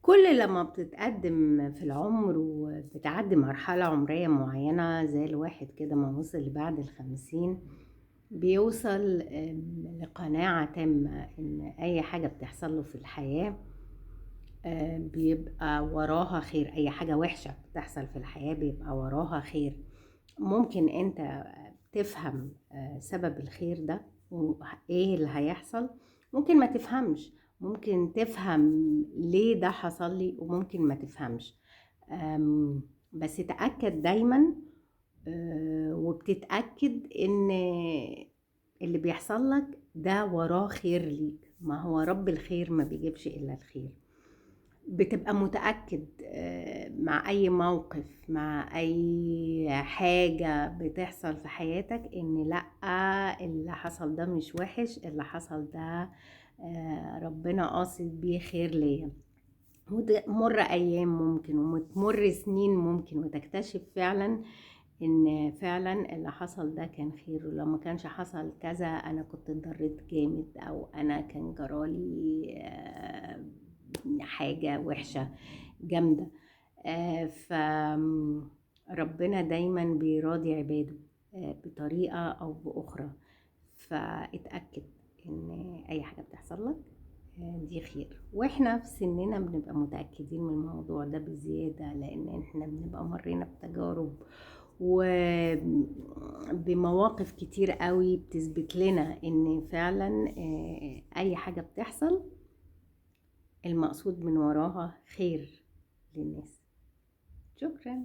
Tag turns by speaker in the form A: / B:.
A: كل لما بتتقدم في العمر وبتعدي مرحلة عمرية معينة زي الواحد كده ما وصل لبعد ال50 بيوصل لقناعة تامة إن أي حاجة بتحصل له في الحياة بيبقى وراها خير. أي حاجة وحشة بتحصل في الحياة بيبقى وراها خير. ممكن أنت تفهم سبب الخير ده وإيه اللي هيحصل، ممكن ما تفهمش، ممكن تفهم ليه ده حصل لي وممكن ما تفهمش. بس تأكد دايما وبتتأكد إن اللي بيحصل لك ده وراه خير ليك. ما هو رب الخير ما بيجيبش إلا الخير. بتبقى متأكد مع أي موقف، مع أي حاجة بتحصل في حياتك إن لأ، اللي حصل ده مش وحش، اللي حصل ده ربنا قاصد بيه خير ليا. وتمر أيام ممكن وتمر سنين ممكن وتكتشف فعلا إن فعلا اللي حصل ده كان خير، ولو ما كانش حصل كذا أنا كنت اتضريت جامد أو أنا كان جرالي حاجة وحشة جامدة. فربنا دايما بيراضي عباده بطريقة أو بأخرى. فاتأكد إن أي حاجة بتحصل لك دي خير. واحنا في سننا بنبقى متأكدين من الموضوع ده بزيادة، لأن احنا بنبقى مرينا بتجارب وبمواقف كتير قوي بتثبت لنا إن فعلا أي حاجة بتحصل المقصود من وراها خير للناس. شكرا.